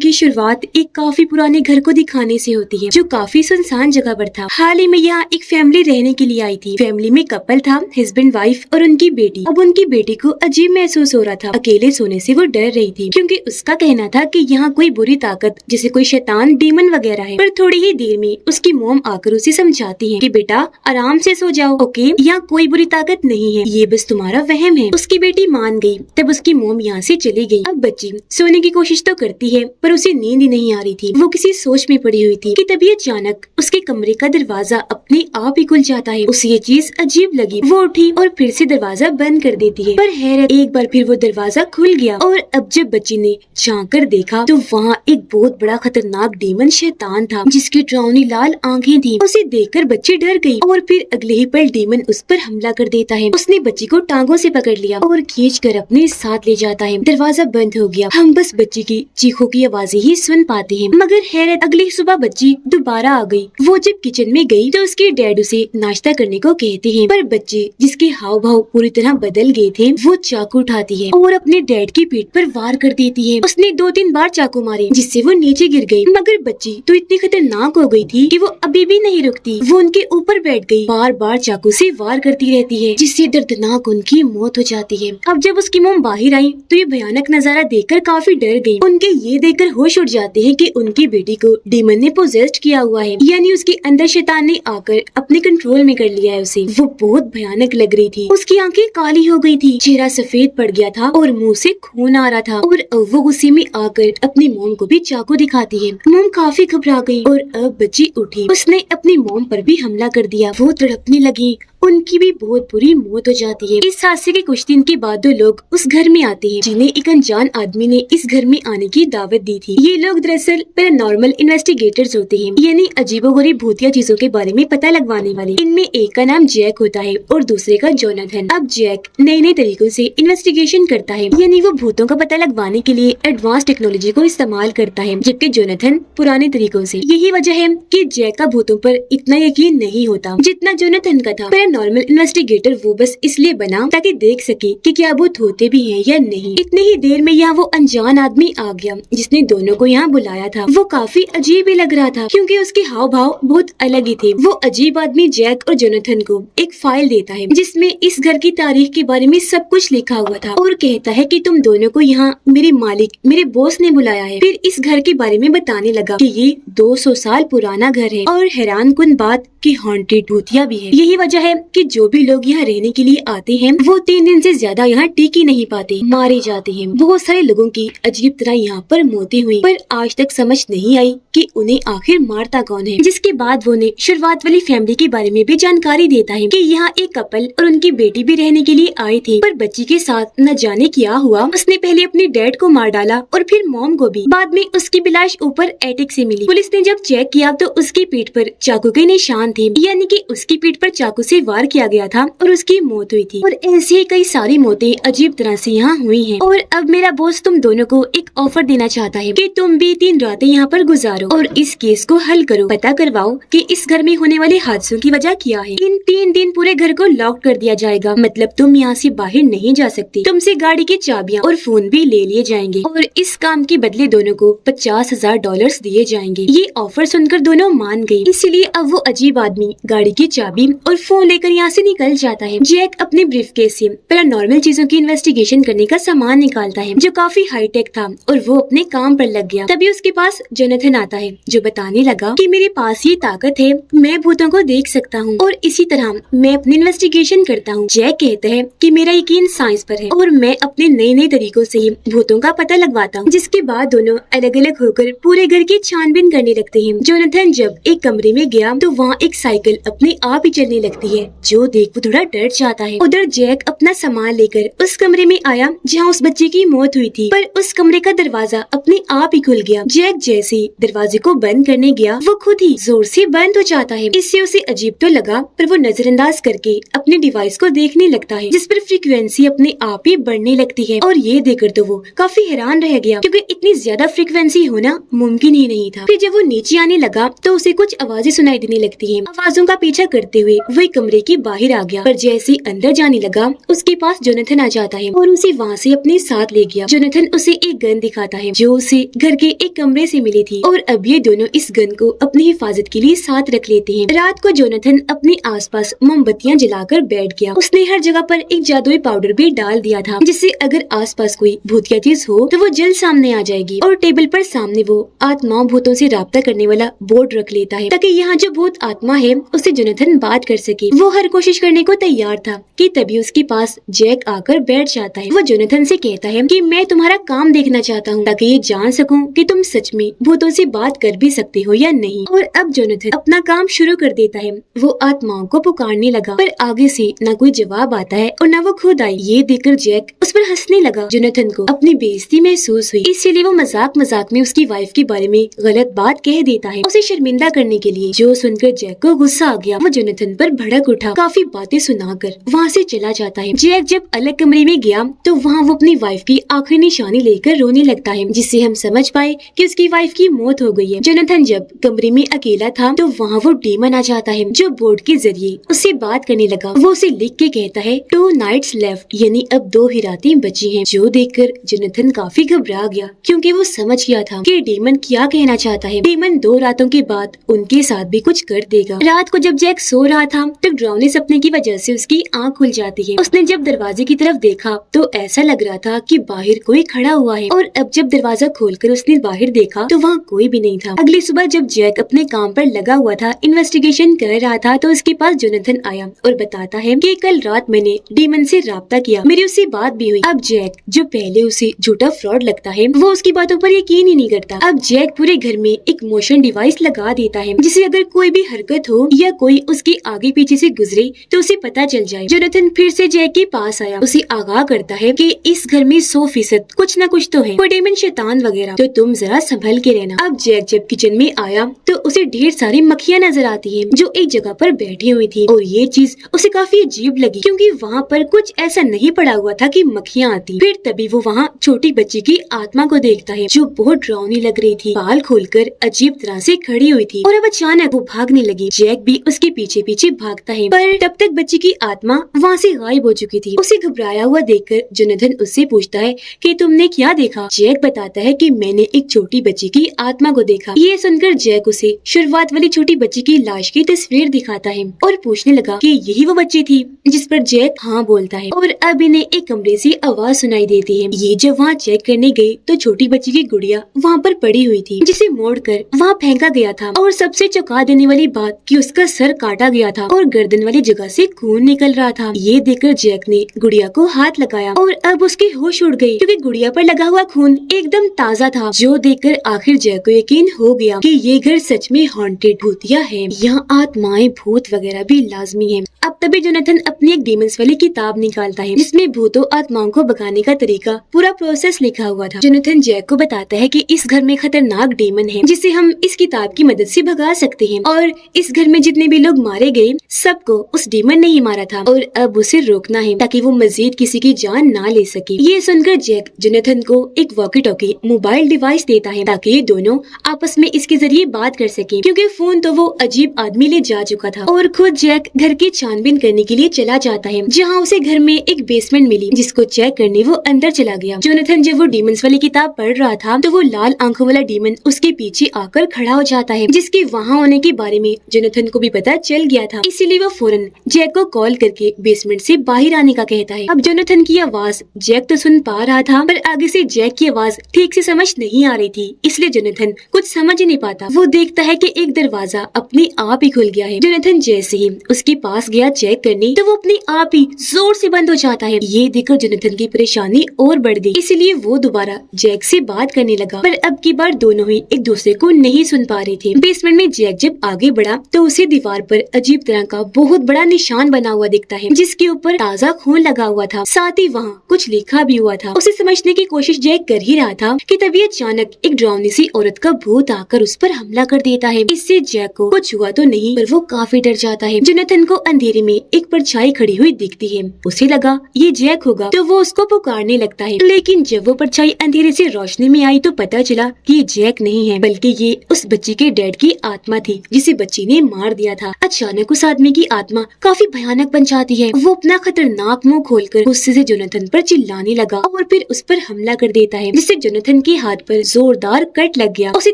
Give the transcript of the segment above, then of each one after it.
की शुरुआत एक काफी पुराने घर को दिखाने से होती है जो काफी सुनसान जगह पर था। हाल ही में यहाँ एक फैमिली रहने के लिए आई थी। फैमिली में कपल था, हस्बैंड वाइफ और उनकी बेटी। अब उनकी बेटी को अजीब महसूस हो रहा था। अकेले सोने से वो डर रही थी क्योंकि उसका कहना था कि यहाँ कोई बुरी ताकत जैसे कोई शैतान, डीमन वगैरह है। पर थोड़ी ही देर में उसकी मॉम आकर उसे समझाती है कि बेटा आराम से सो जाओ, ओके, यहाँ कोई बुरी ताकत नहीं है, ये बस तुम्हारा वहम है। उसकी बेटी मान गई। तब उसकी मॉम यहाँ से चली गई। अब बच्ची सोने की कोशिश तो करती है पर उसे नींद ही नहीं आ रही थी। वो किसी सोच में पड़ी हुई थी कि तभी अचानक उसके कमरे का दरवाजा अपने आप ही खुल जाता है। उसे ये चीज अजीब लगी। वो उठी और फिर से दरवाजा बंद कर देती है। पर हैरत, एक बार फिर वो दरवाजा खुल गया और अब जब बच्ची ने झांक कर देखा तो वहाँ एक बहुत बड़ा खतरनाक डीमन शैतान था जिसकी डरावनी लाल आंखें थी। उसे देखकर बच्ची डर गई और फिर अगले ही पल डीमन उस पर हमला कर देता है। उसने बच्ची को टांगों से पकड़ लिया और खींच कर अपने साथ ले जाता है। दरवाजा बंद हो गया। हम बस बच्ची की चीखों की आवाजें ही सुन पाते हैं। मगर हैरत, अगली सुबह बच्ची दोबारा आ गई। वो जब किचन में गई तो उसके डैड उसे नाश्ता करने को कहते हैं। पर बच्चे जिसके हाव भाव पूरी तरह बदल गए थे, वो चाकू उठाती है और अपने डैड की पीठ पर वार कर देती है। उसने 2-3 बार चाकू मारे जिससे वो नीचे गिर गई। मगर बच्ची तो इतनी खतरनाक हो गई थी कि वो अभी भी नहीं रुकती। वो उनके ऊपर बैठ गई, बार बार चाकू से वार करती रहती है जिससे दर्दनाक उनकी मौत हो जाती है। अब जब उसकी मॉम बाहर आई तो ये भयानक नजारा देखकर काफी डर गई। उनके ये देखकर होश उड़ जाते हैं कि उनकी बेटी को डीमन ने पोजेस्ड किया हुआ है, यानी उसके अंदर शैतान ने आकर अपने कंट्रोल में कर लिया है उसे। वो बहुत भयानक लग रही थी। उसकी आंखें काली हो गई थी, चेहरा सफेद पड़ गया था और मुंह से खून आ रहा था। और अब वो गुस्से में आकर अपनी मॉम को भी चाकू दिखाती है। मॉम काफी घबरा गई और अब बच्ची उठी। उसने अपनी मॉम पर भी हमला कर दिया। वो तड़पने लगी। उनकी भी बहुत बुरी मौत हो जाती है। इस हादसे के कुछ दिन के बाद 2 लोग उस घर में आते हैं जिन्हें एक अनजान आदमी ने इस घर में आने की दावत दी थी। ये लोग दरअसल पैरानॉर्मल इन्वेस्टिगेटर्स होते हैं, यानी अजीबोगरीब भूतिया चीजों के बारे में पता लगवाने वाले। इनमें एक का नाम जैक होता है और दूसरे का जोनाथन। अब जैक नए नए तरीकों से इन्वेस्टिगेशन करता है, यानी वो भूतों का पता लगवाने के लिए एडवांस टेक्नोलॉजी को इस्तेमाल करता है, जबकि जोनाथन पुराने तरीकों से। यही वजह है कि जैक का भूतों पर इतना यकीन नहीं होता जितना जोनाथन का था। नॉर्मल इन्वेस्टिगेटर वो बस इसलिए बना ताकि देख सके कि क्या भूत होते भी हैं या नहीं। इतनी ही देर में यहाँ वो अनजान आदमी आ गया जिसने दोनों को यहाँ बुलाया था। वो काफी अजीब ही लग रहा था क्योंकि उसके हाव भाव बहुत अलग ही थे। वो अजीब आदमी जैक और जोनाथन को एक फाइल देता है जिसमें इस घर की तारीख के बारे में सब कुछ लिखा हुआ था और कहता है कि तुम दोनों को यहाँ मेरे मालिक, मेरे बॉस ने बुलाया है। फिर इस घर के बारे में बताने लगा कि ये 200 साल पुराना घर है और हैरान कुन बात कि हॉन्टेड भूतिया भी है। यही वजह है कि जो भी लोग यहाँ रहने के लिए आते हैं वो 3 दिन से ज्यादा यहाँ टिक ही नहीं पाते, मारे जाते हैं। बहुत सारे लोगों की अजीब तरह यहाँ पर मौतें हुई, पर आज तक समझ नहीं आई कि उन्हें आखिर मारता कौन है। जिसके बाद वो उन्हें शुरुआत वाली फैमिली के बारे में भी जानकारी देता है कि यहाँ एक कपल और उनकी बेटी भी रहने के लिए आए थे, पर बच्ची के साथ न जाने क्या हुआ। उसने पहले अपने डैड को मार डाला और फिर मॉम को भी। बाद में उसकी लाश ऊपर एटिक से मिली। पुलिस ने जब चेक किया तो उसकी पीठ पर चाकू के निशान थे, यानी कि उसकी पीठ पर चाकू से वार किया गया था और उसकी मौत हुई थी। और ऐसी ही कई सारी मौतें अजीब तरह से यहाँ हुई हैं। और अब मेरा बॉस तुम दोनों को एक ऑफर देना चाहता है कि तुम भी 3 रातें यहाँ पर गुजारो और इस केस को हल करो, पता करवाओ कि इस घर में होने वाले हादसों की वजह क्या है। इन 3 दिन पूरे घर को लॉक कर दिया जाएगा, मतलब तुम यहाँ से बाहर नहीं जा सकती। तुमसे गाड़ी की चाबियाँ और फोन भी ले लिए जाएंगे और इस काम के बदले दोनों को $50,000 दिए जाएंगे। ये ऑफर सुनकर दोनों मान गयी। इसीलिए अब वो अजीब आदमी गाड़ी की चाबी और फोन लेकर यहाँ से निकल जाता है। जैक अपने ब्रीफकेस से पैरानॉर्मल चीजों की इन्वेस्टिगेशन करने का सामान निकालता है जो काफी हाईटेक था और वो अपने काम पर लग गया। तभी उसके पास जोनाथन आता है जो बताने लगा कि मेरे पास ये ताकत है, मैं भूतों को देख सकता हूँ और इसी तरह मैं अपनी इन्वेस्टिगेशन करता हूँ। जैक कहता है कि मेरा यकीन साइंस पर है और मैं अपने नए नए तरीकों से ही भूतों का पता लगवाता हूँ। जिसके बाद दोनों अलग अलग होकर पूरे घर की छानबीन करने लगते हैं। जोनाथन जब एक कमरे में गया तो वहाँ एक साइकिल अपने आप ही चलने लगती है, जो देख वो थोड़ा डर जाता है। उधर जैक अपना सामान लेकर उस कमरे में आया जहाँ उस बच्चे की मौत हुई थी, पर उस कमरे का दरवाजा अपने आप ही खुल गया। जैक जैसे दरवाजे को बंद करने गया वो खुद ही जोर से बंद हो जाता है। इससे उसे अजीब तो लगा, पर वो नजरअंदाज करके अपने डिवाइस को देखने लगता है जिस पर फ्रीक्वेंसी अपने आप ही बढ़ने लगती है। और ये देखकर तो वो काफी हैरान रह गया क्योंकि इतनी ज्यादा फ्रीक्वेंसी होना मुमकिन ही नहीं था। फिर जब वो नीचे आने लगा तो उसे कुछ आवाजें सुनाई देने लगती है ही आवाजों का पीछा करते हुए वही कमरे के बाहर आ गया, पर जैसे अंदर जाने लगा उसके पास जोनाथन आ जाता है और उसे वहाँ से अपने साथ ले गया। जोनाथन उसे एक गन दिखाता है जो उसे घर के एक कमरे से मिली थी और अब ये दोनों इस गन को अपनी हिफाजत के लिए साथ रख लेते हैं। रात को जोनाथन अपने आसपास मोमबत्तियां जलाकर बैठ गया। उसने हर जगह पर एक जादुई पाउडर भी डाल दिया था जिससे अगर आसपास कोई भूतिया चीज हो तो वो जल्द सामने आ जाएगी। और टेबल पर सामने वो आत्माओं भूतों से राब्ता करने वाला बोर्ड रख लेता है ताकि यहाँ जो भूत आत्मा है उससे जोनाथन बात कर सके। वो हर कोशिश करने को तैयार था कि तभी उसके पास जैक आकर बैठ जाता है। वो जोनाथन से कहता है कि मैं तुम्हारा काम देखना चाहता हूँ ताकि ये जान सकूं कि तुम सच में भूतों से बात कर भी सकते हो या नहीं। और अब जोनाथन अपना काम शुरू कर देता है। वो आत्माओं को पुकारने लगा पर आगे से न कोई जवाब आता है और न वो खुद आई। ये देखकर जैक उस पर हंसने लगा। जोनाथन को अपनी बेइज्जती महसूस हुई, इसलिए वो मजाक मजाक में उसकी वाइफ के बारे में गलत बात कह देता है उसे शर्मिंदा करने के लिए। जो सुनकर जैक को गुस्सा आ गया। वो जोनाथन पर भड़क उठा, काफी बातें सुनाकर वहाँ से चला जाता है। जैक जब अलग कमरे में गया तो वहाँ वो अपनी वाइफ की आखिरी निशानी लेकर रोने लगता है जिससे हम समझ पाए कि उसकी वाइफ की मौत हो गई है। जोनाथन जब कमरे में अकेला था तो वहाँ वो डीमन आ जाता है जो बोर्ड के जरिए उससे बात करने लगा। वो उसे लिख के कहता है 2 नाइट्स लेफ्ट, यानी अब 2 ही रातें बची हैं। जो देखकर जोनाथन काफी घबरा गया क्योंकि वो समझ गया था कि डीमन क्या कहना चाहता है। डीमन 2 रातों के बाद उनके साथ भी कुछ कर देगा। रात को जब जैक सो रहा था तो डरावने सपने की वजह से उसकी आँख खुल जाती है। उसने जब दरवाजे की तरफ देखा तो ऐसा लग रहा था कि बाहर कोई खड़ा हुआ है और अब जब दरवाजा खोलकर उसने बाहर देखा तो वहाँ कोई भी नहीं था। अगली सुबह जब जैक अपने काम पर लगा हुआ था, इन्वेस्टिगेशन कर रहा था, तो उसके पास जोनाथन आया और बताता है कि कल रात मैंने डीमन से राब्ता किया, मेरी उससे बात भी हुई। अब जैक जो पहले उसे झूठा फ्रॉड लगता है वो उसकी बातों पर यकीन ही नहीं करता। अब जैक पूरे घर में एक मोशन डिवाइस लगा देता है जिससे अगर कोई भी हरकत हो या कोई उसके आगे पीछे से गुजरे तो उसे पता चल जाए। जोनाथन फिर से जैक के पास आया, उसे आगाह करता है कि इस घर में 100% कुछ न कुछ तो है, कोई डेमन शैतान वगैरह, तो तुम जरा संभल के रहना। अब जैक जब किचन में आया तो उसे ढेर सारी मक्खियां नजर आती हैं जो एक जगह पर बैठी हुई थी और ये चीज उसे काफी अजीब लगी क्योंकि वहाँ पर कुछ ऐसा नहीं पड़ा हुआ था कि मक्खियां आती। फिर तभी वो वहाँ छोटी बच्ची की आत्मा को देखता है जो बहुत डरावनी लग रही थी, बाल खोलकर अजीब तरह से खड़ी हुई थी और अब अचानक वो भागने लगी। जैक भी उसके पीछे पीछे भागता है पर तब तक बच्ची की आत्मा वहाँ से गायब हो चुकी थी। उसे घबराया हुआ देखकर जोनाथन उससे पूछता है कि तुमने क्या देखा। जैक बताता है कि मैंने एक छोटी बच्ची की आत्मा को देखा। ये सुनकर जैक उसे शुरुआत वाली छोटी बच्ची की लाश की तस्वीर दिखाता है और पूछने लगा कि यही वो बच्ची थी, जिस पर जैक हाँ बोलता है। और अब इन्हें एक कमरे से आवाज सुनाई देती है। ये जब वहाँ चेक करने गए तो छोटी बच्ची की गुड़िया वहाँ पर पड़ी हुई थी जिसे मोड़कर वहाँ फेंका गया था और सबसे चौंका देने वाली बात कि उसका सर काटा गया था और गर्दन वाली जगह से खून निकल रहा था। ये देखकर जैक ने गुड़िया को हाथ लगाया और अब उसकी होश उड़ गई क्योंकि गुड़िया पर लगा हुआ खून एकदम ताज़ा था। जो देखकर आखिर जैक को यकीन हो गया कि ये घर सच में हॉन्टेड भूतिया है, यहाँ आत्माएं भूत वगैरह भी लाजमी है। अब तभी जोनाथन अपनी एक डीमंस वाली किताब निकालता है जिसमें भूतों आत्माओं को भगाने का तरीका पूरा प्रोसेस लिखा हुआ था। जोनाथन जैक को बताता है कि इस घर में खतरनाक डीमन है जिसे हम इस किताब की मदद से भगा सकते हैं और इस घर में जितने भी लोग मारे गए सबको उस डीमन ने ही मारा था और अब उसे रोकना है ताकि वो मजीद किसी की जान ना ले सके। ये सुनकर जैक जोनाथन को एक वॉकी टॉकी मोबाइल डिवाइस देता है ताकि ये दोनों आपस में इसके जरिए बात कर सके क्योंकि फोन तो वो अजीब आदमी ले जा चुका था। और खुद जैक घर की छानबीन करने के लिए चला जाता है जहाँ उसे घर में एक बेसमेंट मिली जिसको चेक करने वो अंदर चला गया। जोनाथन जब वो डीमंस वाली किताब पढ़ रहा था तो वो लाल आंखों वाला डीमन उसके पीछे आकर खड़ा हो जाता है जिसके वहाँ होने के बारे में जोनाथन को भी पता चल गया था, इसीलिए वो फौरन जैक को कॉल करके बेसमेंट से बाहर आने का कहता है। अब जोनाथन की आवाज जैक तो सुन पा रहा था पर आगे से जैक की आवाज ठीक से समझ नहीं आ रही थी, इसलिए जोनाथन कुछ समझ ही नहीं पाता। वो देखता है कि एक दरवाजा अपने आप ही खुल गया है। जोनाथन जैसे ही उसके पास गया चेक करने तो वो अपने आप ही जोर से बंद हो जाता है। ये देखकर जोनाथन की परेशानी और बढ़ गई, इसीलिए वो दोबारा जैक से बात करने लगा पर अब की बार दोनों ही एक दूसरे को नहीं सुन पा रहे थे। बेसमेंट में जैक जब आगे बढ़ा तो उसे दीवार पर अजीब तरह का बहुत बड़ा निशान बना हुआ दिखता है जिसके ऊपर ताज़ा खून लगा हुआ था, साथ ही वहाँ कुछ लिखा भी हुआ था। उसे समझने की कोशिश जैक कर ही रहा था कि तभी अचानक एक डरावनी सी औरत का भूत आकर उस पर हमला कर देता है। इससे जैक को कुछ हुआ तो नहीं पर वो काफी डर जाता है। जोनाथन को अंधेरे में एक परछाई खड़ी हुई दिखती है, उसे लगा ये जैक होगा तो वो उसको पुकारने लगता है, लेकिन जब वो परछाई अंधेरे से रोशनी में आई तो पता चला कि ये जैक नहीं है बल्कि ये उस बच्ची के डैड की आत्मा थी जिसे बच्ची ने मार दिया था। अचानक उस आदमी की आत्मा काफी भयानक बन जाती है। वो अपना खतरनाक मुंह खोलकर गुस्से से जोनाथन पर चिल्लाने लगा और फिर उस पर हमला कर देता है, जिससे जोनाथन के हाथ पर जोरदार कट लग गया। उसे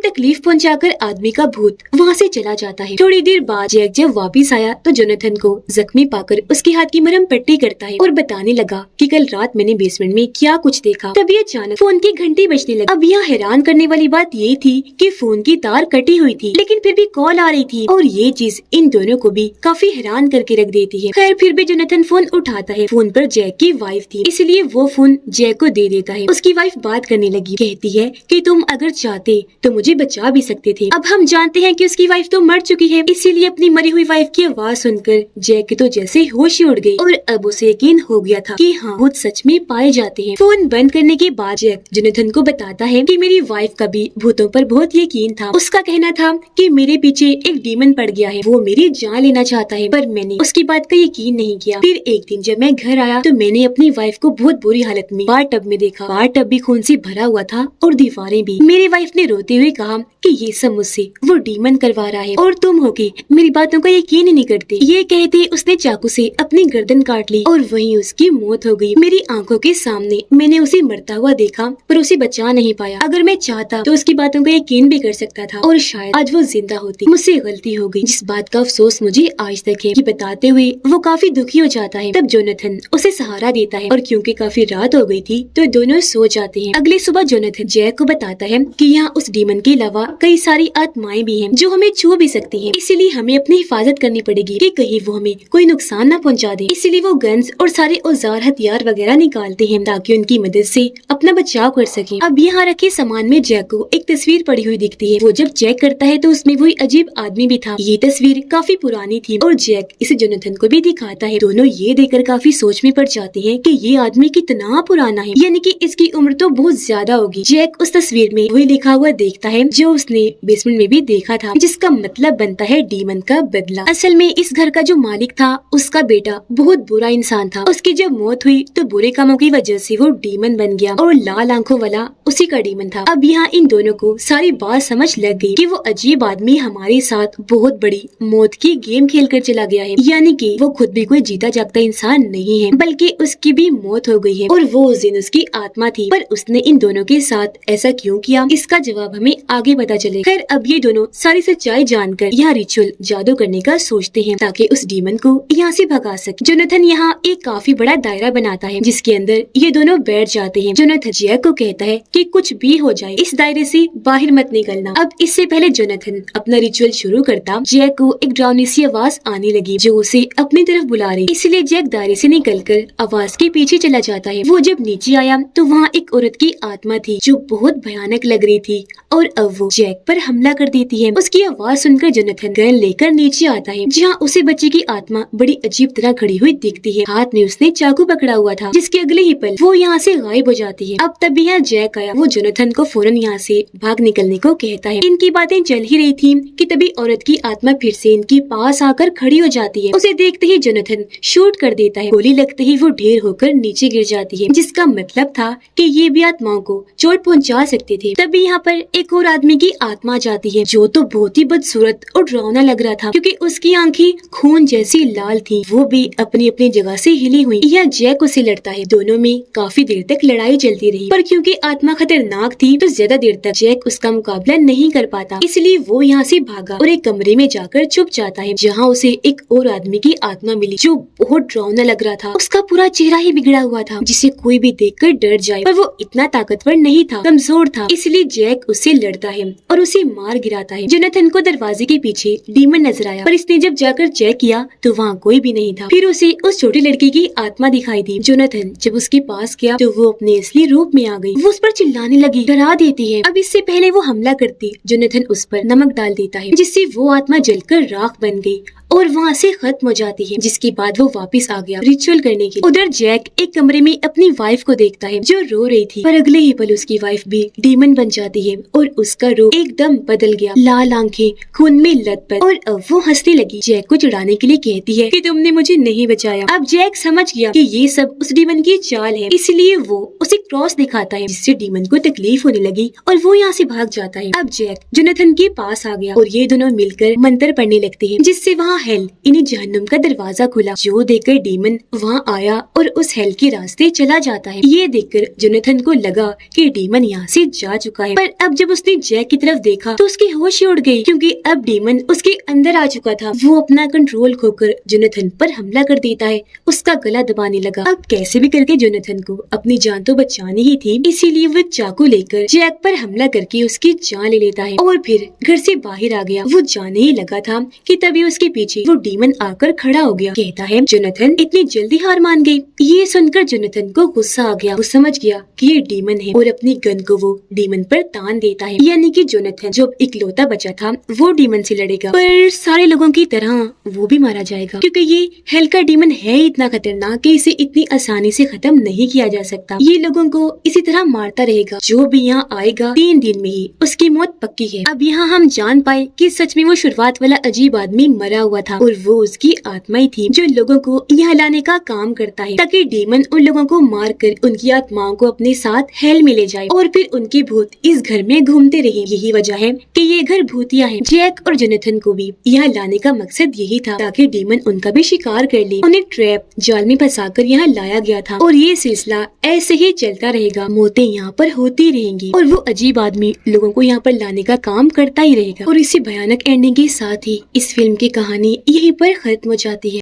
तकलीफ पहुंचाकर आदमी का भूत वहाँ से चला जाता है। थोड़ी देर बाद जैक जब वापिस आया तो जोनाथन को जख्मी पाकर उसके हाथ की मरहम पट्टी करता है और बताने लगा कि कल रात मैंने बेसमेंट में क्या कुछ देखा। तभी अचानक फोन की घंटी बजने लगी। अब यहाँ हैरान करने वाली बात ये थी कि फोन की तार कटी हुई थी, लेकिन फिर भी कॉल आ रही थी और ये चीज इन दोनों को भी काफी हैरान करके रख देती है। खैर फिर भी जोनाथन फोन उठाता है। फोन पर जैक की वाइफ थी, इसलिए वो फोन जैक को दे देता है। उसकी वाइफ बात करने लगी, कहती है कि तुम अगर चाहते तो मुझे बचा भी सकते थे। अब हम जानते हैं कि उसकी वाइफ तो मर चुकी है, इसीलिए अपनी मरी हुई वाइफ की आवाज सुनकर जैक तो जैसे होश ही उड़ गई और अब उसे यकीन हो गया था कि हाँ भूत सच में पाए जाते हैं। फोन बंद करने के बाद जैक जोनाथन को बताता है कि मेरी वाइफ का भी भूतों पर बहुत यकीन था। उसका कहना था कि मेरे पीछे एक डीमन पड़ गया है, वो मेरी जान लेना चाहता है, पर मैंने उसकी बात का यकीन नहीं किया। फिर एक दिन जब मैं घर आया तो मैंने अपनी वाइफ को बहुत बुरी हालत में बाथ टब में देखा। बाथ टब भी खून से भरा हुआ था और दीवारें भी। मेरी वाइफ ने रोते हुए कहा कि ये सब मुझसे वो डीमन करवा रहा है और तुम हो कि मेरी बातों का यकीन ही नहीं करते। ये कहते उसने चाकू से अपनी गर्दन काट ली और वहीं उसकी मौत हो गई। मेरी आंखों के सामने मैंने उसे मरता हुआ देखा, पर उसे बचा नहीं पाया। अगर मैं चाहता तो उसकी बातों का यकीन भी कर सकता था और शायद आज वो जिंदा होती। मुझसे गलती हो गई, जिस बात का अफसोस मुझे आज तक है। ये बताते हुए वो काफी दुखी हो जाता है। तब जोनाथन उसे सहारा देता है और क्योंकि काफी रात हो गई थी तो दोनों सो जाते हैं। अगली सुबह जोनाथन जैक को बताता है कि यहाँ उस डीमन के अलावा कई सारी आत्माएं भी हैं जो हमें छू भी सकती हैं, इसीलिए हमें अपनी हिफाजत करनी पड़ेगी कि कहीं वो हमें कोई नुकसान न पहुँचा दे। इसीलिए वो गन्स और सारे औजार हथियार वगैरह निकालते हैं ताकि उनकी मदद से अपना बचाव कर सके। अब यहाँ रखे सामान में जैक को एक तस्वीर पड़ी हुई दिखती है। वो जब चेक करता है तो उसमें वही अजीब आदमी भी था। ये तस्वीर काफी पुरानी थी और जैक इसे जोनाथन को भी दिखाता है। दोनों ये देखकर काफी सोच में पड़ जाते हैं कि ये आदमी कितना पुराना है, यानी कि इसकी उम्र तो बहुत ज्यादा होगी। जैक उस तस्वीर में वही लिखा हुआ देखता है जो उसने बेसमेंट में भी देखा था, जिसका मतलब बनता है डीमन का बदला। असल में इस घर का जो मालिक था उसका बेटा बहुत बुरा इंसान था। उसकी जब मौत हुई तो बुरे कामों की वजह से वो डीमन बन गया और लाल आंखों वाला उसी का डीमन था। अब यहाँ इन दोनों को सारी बात समझ लग गई कि वो अजीब आदमी हमारे साथ बहुत बड़ी मौत की गेम खेल कर चला गया है, यानी कि वो खुद भी कोई जीता जागता इंसान नहीं है, बल्कि उसकी भी मौत हो गई है और वो उस दिन उसकी आत्मा थी। पर उसने इन दोनों के साथ ऐसा क्यों किया, इसका जवाब हमें आगे पता चले। खैर अब ये दोनों सारी सच्चाई जानकर यहाँ रिचुअल जादू करने का सोचते हैं ताकि उस डीमन को यहाँ से भगा सके। जोनाथन यहाँ एक काफी बड़ा दायरा बनाता है जिसके अंदर ये दोनों बैठ जाते हैं। जोनाथन जैक को कहता है कि कुछ भी हो जाए इस दायरे से बाहर मत निकलना। अब इससे पहले जोनाथन अपना रिचुअल शुरू करता, जैक को एक डरावनी सी आवाज आने लगी जो उसे अपनी तरफ बुला रही, इसलिए जैक दायरे से निकलकर आवाज के पीछे चला जाता है। वो जब नीचे आया तो वहाँ एक औरत की आत्मा थी जो बहुत भयानक लग रही थी और अब वो जैक पर हमला कर देती है। उसकी आवाज सुनकर जोनाथन गन लेकर नीचे आता है जहाँ उसे बच्चे की आत्मा बड़ी अजीब तरह खड़ी हुई दिखती है। हाथ में उसने चाकू पकड़ा हुआ था, जिसके अगले ही पल वो यहाँ से गायब हो जाती है। अब तब यहाँ जैक आया। वो जोनाथन को फौरन यहाँ से भाग निकलने को कहता है। इनकी बातें चल ही रही थी कि तभी औरत की आत्मा फिर से इनके पास आकर खड़ी हो जाती है। उसे देखते ही जोनाथन शूट कर देता है। गोली लगते ही वो ढेर होकर नीचे गिर जाती है, जिसका मतलब था कि ये भी आत्माओं को चोट पहुंचा सकते थे। तभी यहाँ पर एक और आदमी की आत्मा जाती है जो तो बहुत ही बदसूरत और डरावना लग रहा था क्योंकि उसकी आंखें खून जैसी लाल थी। वो भी अपनी अपनी जगह से हिली हुई। यह जैक उसे लड़ता है। दोनों में काफी देर तक लड़ाई चलती रही, पर क्योंकि आत्मा खतरनाक थी तो ज्यादा देर तक जैक उसका मुकाबला नहीं कर पाता, इसलिए वो यहाँ से भागा और एक कमरे में जाकर छुप जाता है जहाँ उसे एक और आदमी की आत्मा मिली जो बहुत डरावना लग रहा था। उसका पूरा चेहरा ही बिगड़ा हुआ था जिसे कोई भी देखकर डर जाए, पर वो इतना ताकतवर नहीं था, कमजोर था, इसलिए जैक उससे लड़ता है और उसे मार गिराता है। जोनाथन को दरवाजे के पीछे डीमन नजर आया, पर इसने जब जाकर चेक किया तो वहाँ कोई भी नहीं था। फिर उसे उस छोटी लड़की की आत्मा दिखाई दी। जोनाथन जब उसके पास गया तो वो अपने असली रूप में आ गई। वो उस पर चिल्लाने लगी, डरा देती है। अब इससे पहले वो हमला करती, जोनाथन उस पर नमक डाल देता है जिससे वो आत्मा जलकर राख बन गई और वहाँ से खत्म हो जाती है, जिसके बाद वो वापस आ गया रिचुअल करने के लिए। उधर जैक एक कमरे में अपनी वाइफ को देखता है जो रो रही थी, पर अगले ही पल उसकी वाइफ भी डीमन बन जाती है और उसका रूप एकदम बदल गया, लाल आंखें, खून में लथपथ, और अब वो हंसने लगी। जैक को चिढ़ाने के लिए कहती है कि तुमने मुझे नहीं बचाया। अब जैक समझ गया कि ये सब उस डीमन की चाल है, इसलिए वो उसे क्रॉस दिखाता है, जिससे डीमन को तकलीफ होने लगी और वो यहाँ से भाग जाता है। अब जैक जोनाथन के पास आ गया और ये दोनों मिलकर मंत्र पढ़ने लगते हैं, जिससे वहाँ हेल यानी जहन्नुम का दरवाजा खुला, जो देखकर डीमन वहाँ आया और उस हेल के रास्ते चला जाता है। ये देखकर जोनाथन को लगा कि डीमन यहाँ से जा चुका है, पर अब जब उसने जैक की तरफ देखा तो उसकी होश ही उड़ गई, क्योंकि अब डीमन उसके अंदर आ चुका था। वो अपना कंट्रोल खोकर जोनाथन पर हमला कर देता है, उसका गला दबाने लगा। अब कैसे भी करके जोनाथन को अपनी जान तो बचानी ही थी, इसीलिए वो चाकू लेकर जैक पर हमला करके उसकी जान ले लेता है और फिर घर से बाहर आ गया। वो जाने ही लगा था कि तभी उसके पीछे वो डीमन आकर खड़ा हो गया। कहता है जोनाथन इतनी जल्दी हार मान गई। ये सुनकर जोनाथन को गुस्सा आ गया। वो समझ गया कि ये डीमन है और अपनी गन को वो डीमन पर तान देता है, यानी कि जोनाथन जो इकलौता बचा था वो डीमन से लड़ेगा, पर सारे लोगों की तरह वो भी मारा जाएगा, क्योंकि ये हेल का डीमन है इतना खतरनाक कि इसे इतनी आसानी से खत्म नहीं किया जा सकता। ये लोगों को इसी तरह मारता रहेगा। जो भी यहाँ आएगा 3 दिन में ही उसकी मौत पक्की है। अब यहाँ हम जान पाए कि सच में वो शुरुआत वाला अजीब आदमी मरा हुआ था और वो उसकी आत्मा ही थी, जो लोगों को यहाँ लाने का काम करता है, ताकि डीमन उन लोगों को मार कर उनकी आत्माओं को अपने साथ हेल में ले जाए और फिर उनके भूत इस घर में घूमते रहे। यही वजह है कि ये घर भूतिया है। जैक और जोनाथन को भी यहाँ लाने का मकसद यही था, ताकि डीमन उनका भी शिकार कर ले। उन्हें ट्रैप जाल में फंसाकर यहाँ लाया गया था और ये सिलसिला ऐसे ही चलता रहेगा। मौतें यहाँ पर होती रहेंगी और वो अजीब आदमी लोगों को यहाँ पर लाने का काम करता ही रहेगा। और इसी भयानक एंडिंग के साथ ही इस फिल्म की कहानी यहीं पर खत्म हो जाती है।